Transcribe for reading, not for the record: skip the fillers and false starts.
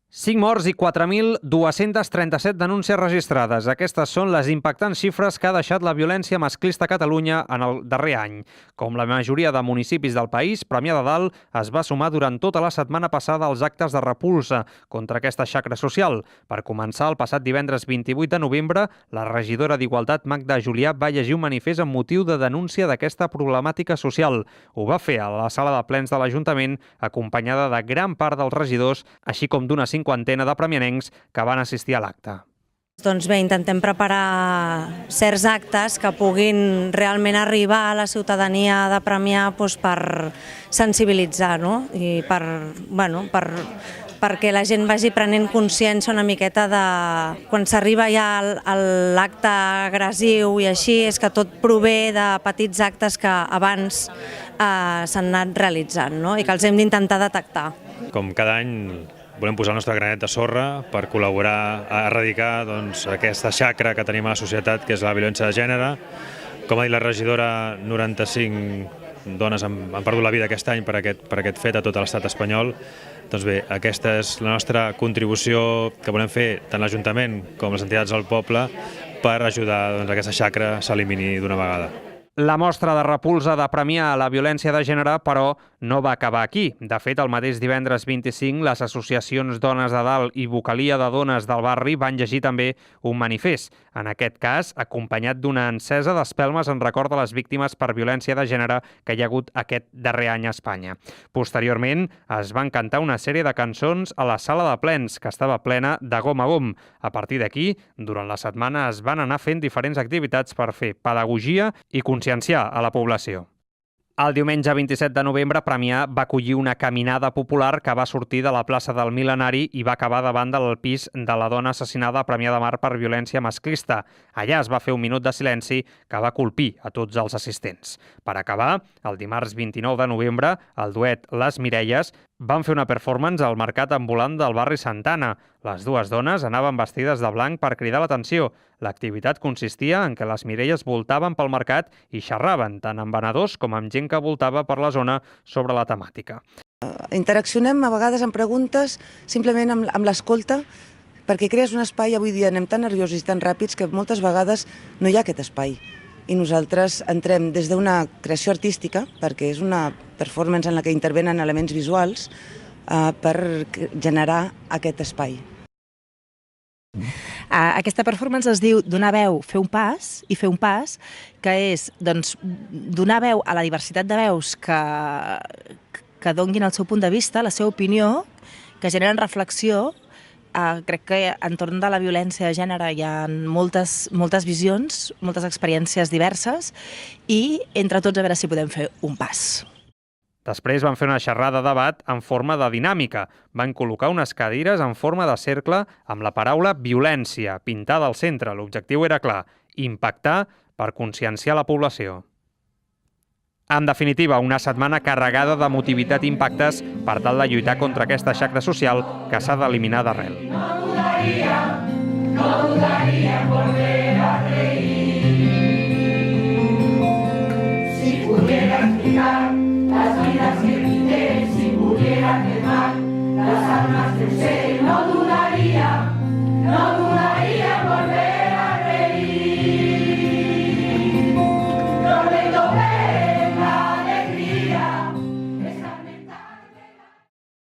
5 morts i 4.237 denúncies registrades. Aquestes són les impactants xifres que ha deixat la violència masclista a Catalunya en el darrer any. Com la majoria de municipis del país, Premià de Dalt es va sumar durant tota la setmana passada als actes de repulsa contra aquesta xacra social. Per començar, el passat divendres 28 de novembre, la regidora d'Igualtat, Magda Julià, va llegir un manifest amb motiu de denúncia d'aquesta problemàtica social. Ho va fer a la sala de plens de l'Ajuntament, acompanyada de gran part dels regidors, així com d'una cinquantena de premianencs que van assistir a l'acte. Doncs bé, intentem preparar certs actes que puguin realment arribar a la ciutadania de Premià per sensibilitzar, no? I perquè la gent vagi prenent consciència una miqueta de quan s'arriba ja a l'acte agressiu i així, és que tot prové de petits actes que abans s'han anat realitzant, no? I que els hem d'intentar detectar. Com cada any volem posar el nostre granet de sorra per col·laborar a erradicar aquesta xacra que tenim a la societat, que és la violència de gènere. Com ha dit la regidora, 95 dones han perdut la vida aquest any per aquest fet a tot l'estat espanyol. Doncs bé, aquesta és la nostra contribució que volem fer tant l'Ajuntament com les entitats del poble per ajudar que aquesta xacra s'elimini d'una vegada. La mostra de repulsa de Premià a la violència de gènere, però, no va acabar aquí. De fet, el mateix divendres 25, les associacions Dones de Dalt i Vocalia de Dones del barri van llegir també un manifest. En aquest cas, acompanyat d'una encesa d'espelmes en record de les víctimes per violència de gènere que hi ha hagut aquest darrer any a Espanya. Posteriorment, es van cantar una sèrie de cançons a la sala de plens, que estava plena de gom a gom. A partir d'aquí, durant la setmana es van anar fent diferents activitats per fer pedagogia i conscienciar a la població. El diumenge 27 de novembre, Premià va acollir una caminada popular que va sortir de la plaça del Mil·lenari i va acabar davant del pis de la dona assassinada a Premià de Mar per violència masclista. Allà es va fer un minut de silenci que va colpir a tots els assistents. Per acabar, el dimarts 29 de novembre, el duet Les Mireies van fer una performance al mercat ambulant del barri Santana. Les dues dones anaven vestides de blanc per cridar l'atenció. L'activitat consistia en que les Mireies voltaven pel mercat i xerraven, tant amb venedors com amb gent que voltava per la zona sobre la temàtica. Interaccionem a vegades amb preguntes simplement amb l'escolta, perquè crees un espai. Avui dia anem tan nerviosos i tan ràpids que moltes vegades no hi ha aquest espai. I nosaltres entrem des d'una creació artística, perquè és una performance en la que intervenen elements visuals, per generar aquest espai. Aquesta performance es diu Donar veu, fer un pas, i fer un pas, que és donar veu a la diversitat de veus que donguin el seu punt de vista, la seva opinió, que generen reflexió. Crec que entorn de la violència de gènere hi ha moltes visions, moltes experiències diverses, i entre tots a veure si podem fer un pas. Després van fer una xerrada de debat en forma de dinàmica. Van col·locar unes cadires en forma de cercle amb la paraula violència pintada al centre. L'objectiu era clar, impactar per conscienciar la població. En definitiva, una setmana carregada d'emotivitat i impactes per tal de lluitar contra aquesta xacra social que s'ha d'eliminar d'arrel. No dudaría volver a reír si pudiera explicar las vidas que